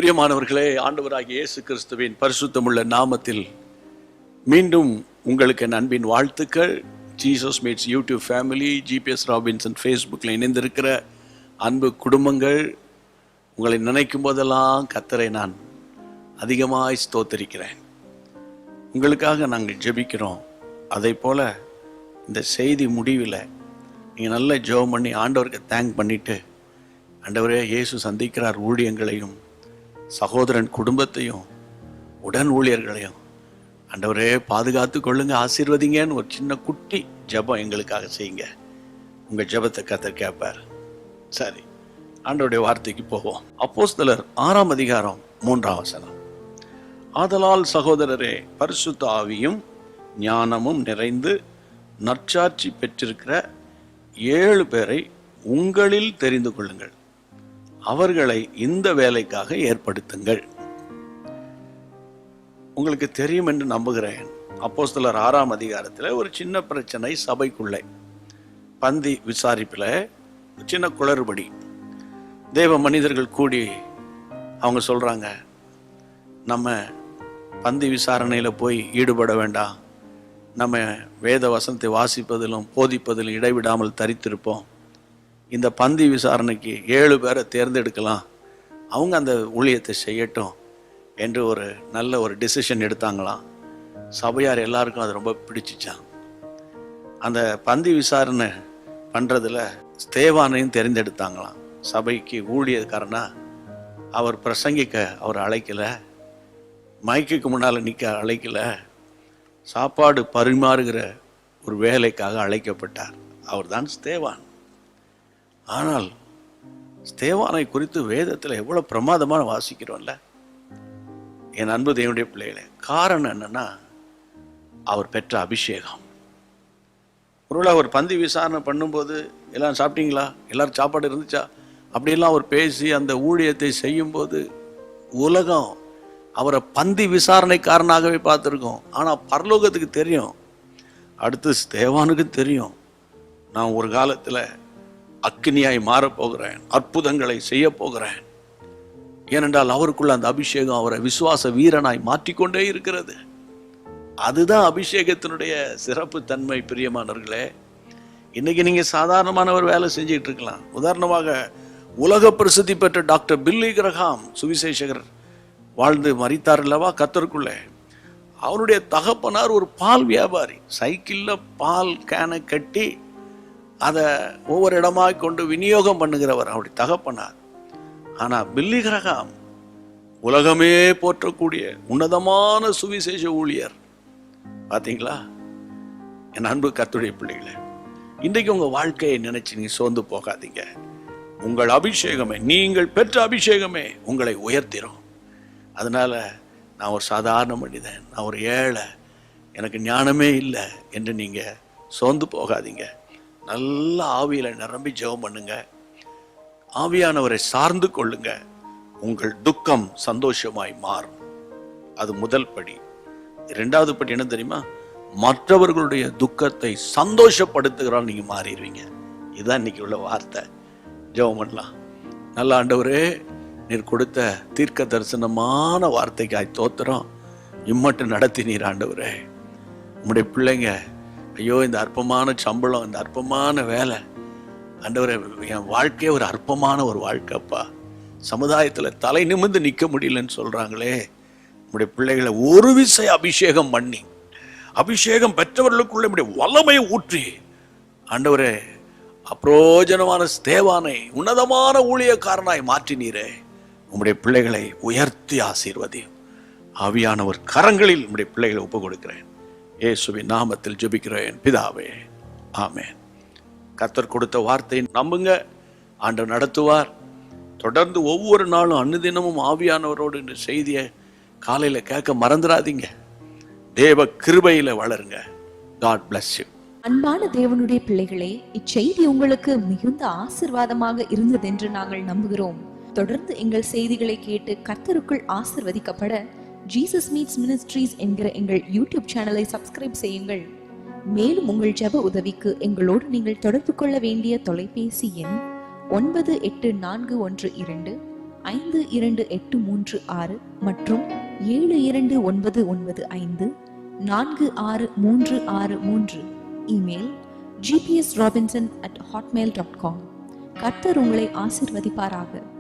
பிரியமானவர்களே, ஆண்டவராகிய இயேசு கிறிஸ்துவின் பரிசுத்தமுள்ள நாமத்தில் மீண்டும் உங்களுக்கு என் அன்பின் வாழ்த்துக்கள். Jesus meets YouTube family, GPS Robinson ஃபேஸ்புக்கில் இணைந்திருக்கிற அன்பு குடும்பங்கள், உங்களை நினைக்கும் போதெல்லாம் கர்த்தரை நான் அதிகமாய் ஸ்தோத்திரிக்கிறேன். உங்களுக்காக நாங்கள் ஜெபிக்கிறோம். அதே போல் இந்த செய்தி முடிவில் நீங்கள் நல்ல ஜெபம் பண்ணி ஆண்டவருக்கு தேங்க் பண்ணிவிட்டு, ஆண்டவரே இயேசு சந்திக்கிறார் ஊழியங்களையும் சகோதரன் குடும்பத்தையும் உடன் ஊழியர்களையும் ஆண்டவரே பாதுகாத்து கொள்ளுங்க, ஆசீர்வதிங்கன்னு ஒரு சின்ன குட்டி ஜெபம் எங்களுக்காக செய்யுங்க. உங்கள் ஜெபத்தை கர்த்தர் கேட்பார். சரி, ஆண்டவருடைய வார்த்தைக்கு போவோம். அப்போஸ்தலர் 6ஆம் அதிகாரம் 3ஆம் வசனம். ஆதலால் சகோதரரே, பரிசுத்த ஆவியும் ஞானமும் நிறைந்து நற்சாட்சி பெற்றிருக்கிற 7 பேரை உங்களில் தெரிந்து கொள்ளுங்கள், அவர்களை இந்த வேலைக்காக ஏற்படுத்துங்கள். உங்களுக்கு தெரியும் என்று நம்புகிறேன். அப்போஸ்தலர் 6ஆம் அதிகாரத்தில் ஒரு சின்ன பிரச்சனை சபைக்குள்ளே, பந்தி விசாரிப்பில் சின்ன குளறுபடி. தேவ மனிதர்கள் கூடி அவங்க சொல்கிறாங்க, நம்ம பந்தி விசாரணையில் போய் ஈடுபட வேண்டாம், நம்ம வேத வசனத்தை வாசிப்பதிலும் போதிப்பதிலும் இடைவிடாமல் தரித்திருப்போம், இந்த பந்தி விசாரணைக்கு 7 பேரை தேர்ந்தெடுக்கலாம், அவங்க அந்த ஊழியத்தை செய்யட்டும் என்று ஒரு நல்ல ஒரு டிசிஷன் எடுத்தாங்களாம். சபையார் எல்லாருக்கும் அது ரொம்ப பிடிச்சிச்சான். அந்த பந்தி விசாரணை பண்ணுறதுல ஸ்தேவானையும் தேர்ந்தெடுத்தாங்களாம். சபைக்கு ஊழியக்காரனா அவர் பிரசங்கிக்க அவர் அழைக்கலை, மைக்குக்கு முன்னால் நிற்க அழைக்கலை, சாப்பாடு பரிமாறுகிற ஒரு வேலைக்காக அழைக்கப்பட்டார். அவர் தான் ஸ்தேவான். ஆனால் ஸ்தேவானை குறித்து வேதத்தில் எவ்வளோ பிரமாதமான வாசிக்கிறோம்ல என் அன்பு தேவனுடைய பிள்ளைகளே. காரணம் என்னன்னா, அவர் பெற்ற அபிஷேகம். ஒருவேளை அவர் பந்தி விசாரணை பண்ணும்போது எல்லாம் சாப்பிட்டீங்களா, எல்லாரும் சாப்பாடு இருந்துச்சா, அப்படியெல்லாம் அவர் பேசி அந்த ஊழியத்தை செய்யும்போது உலகம் அவரை பந்தி விசாரணைக்காரனாகவே பார்த்துருக்கோம். ஆனால் பரலோகத்துக்கு தெரியும், அடுத்து ஸ்தேவானுக்கு தெரியும், நான் ஒரு காலத்தில் அக்கினியாய் மாறப்போகிறேன், அற்புதங்களை செய்ய போகிறேன். ஏனென்றால் அவருக்குள்ள அந்த அபிஷேகம் அவரை விசுவாச வீரனாய் மாற்றிக்கொண்டே இருக்கிறது. அதுதான் அபிஷேகத்தினுடைய சிறப்பு தன்மை. பிரியமானவர்களே, இன்னைக்கு நீங்க சாதாரணமான ஒரு வேலை செஞ்சுட்டு இருக்கலாம். உதாரணமாக, உலக பிரசித்தி பெற்ற டாக்டர் பில்லி கிரஹாம் சுவிசேஷகர் வாழ்ந்து மரித்தார் அல்லவா கர்த்தருக்குள்ளே. அவருடைய தகப்பனார் ஒரு பால் வியாபாரி. சைக்கிளில் பால் கேனை கட்டி அதை ஒவ்வொரு இடமாக கொண்டு விநியோகம் பண்ணுகிறவர் அவருடைய தகப்பனார். ஆனால் பில்லி கிரஹாம் உலகமே போற்றக்கூடிய உன்னதமான சுவிசேஷ ஊழியர். பார்த்தீங்களா என் அன்பு கர்த்தருடைய பிள்ளைகளே, இன்றைக்கு உங்கள் வாழ்க்கையை நினைச்சு நீ சோர்ந்து போகாதீங்க. உங்கள் அபிஷேகமே, நீங்கள் பெற்ற அபிஷேகமே உங்களை உயர்த்திடும். அதனால நான் ஒரு சாதாரண மனிதன், நான் ஒரு ஏழை, எனக்கு ஞானமே இல்லை என்று நீங்கள் சோர்ந்து போகாதீங்க. நல்ல ஆவியில் நிரம்பி ஜெபம் பண்ணுங்க, ஆவியானவரை சார்ந்து கொள்ளுங்க, உங்கள் துக்கம் சந்தோஷமாய் மாறும். அது முதல் படி. 2வது படி என்ன தெரியுமா? மற்றவர்களுடைய துக்கத்தை சந்தோஷப்படுத்துகிறான் நீங்க மாறிடுவீங்க. இதுதான் இன்னைக்கு உள்ள வார்த்தை. ஜெபம் பண்ணலாம். நல்ல ஆண்டவரே, நீர் கொடுத்த தீர்க்க தரிசனமான வார்த்தைக்காய் தோத்திரம். இம்மட்டும் நடத்தி நீர் ஆண்டவரே, உம்முடைய பிள்ளைங்க, ஐயோ இந்த அற்பமான சம்பளம், இந்த அற்பமான வேலை, ஆண்டவரே என் வாழ்க்கையே ஒரு அற்பமான ஒரு வாழ்க்கைப்பா, சமுதாயத்தில் தலை நிமிர்ந்து நிற்க முடியலன்னு சொல்கிறாங்களே, நம்முடைய பிள்ளைகளை ஒரு விசை அபிஷேகம் பண்ணி, அபிஷேகம் பெற்றவர்களுக்குள்ள நம்முடைய வல்லமையை ஊற்றி, ஆண்டவரே அப்ரோஜனமான ஸ்தேவானை உன்னதமான ஊழியக்காரனாய் மாற்றினீரே, உம்முடைய பிள்ளைகளை உயர்த்தி ஆசீர்வதியும். ஆவியானவர் கரங்களில் நம்முடைய பிள்ளைகளை ஒப்பு கொடுக்கிறேன். இயேசுவின் நாமத்தில் ஜெபிக்கிறேன் பிதாவே, ஆமென். கர்த்தர் கொடுத்த வார்த்தையை நம்புங்க, ஆண்டவர் நடத்துவார். தொடர்ந்து ஒவ்வொரு நாளும் அனுதினமும் ஆவியானவரோடு இந்த செய்தியை காலையில் கேட்க மறந்துடாதீங்க. தேவ கிருபையில வளருங்க. God bless you. அன்பான தேவனுடைய பிள்ளைகளே, இச்செய்தி உங்களுக்கு மிகுந்த ஆசீர்வாதமாக இருந்தது என்று நாங்கள் நம்புகிறோம். தொடர்ந்து எங்கள் செய்திகளை கேட்டு கர்த்தருக்குள் ஆசீர்வதிக்கப்பட ஜீசஸ் மீட்ஸ் மினிஸ்ட்ரீஸ் என்கிற எங்கள் யூடியூப் சேனலை சப்ஸ்கிரைப் செய்யுங்கள். மேலும் உங்கள் ஜெப உதவிக்கு எங்களோடு நீங்கள் தொடர்பு கொள்ள வேண்டிய தொலைபேசி எண் 9841 5286 மற்றும் 7299546363. Email gpsrobinson@hotmail.com. கர்த்தர் உங்களை ஆசீர்வதிப்பாராக.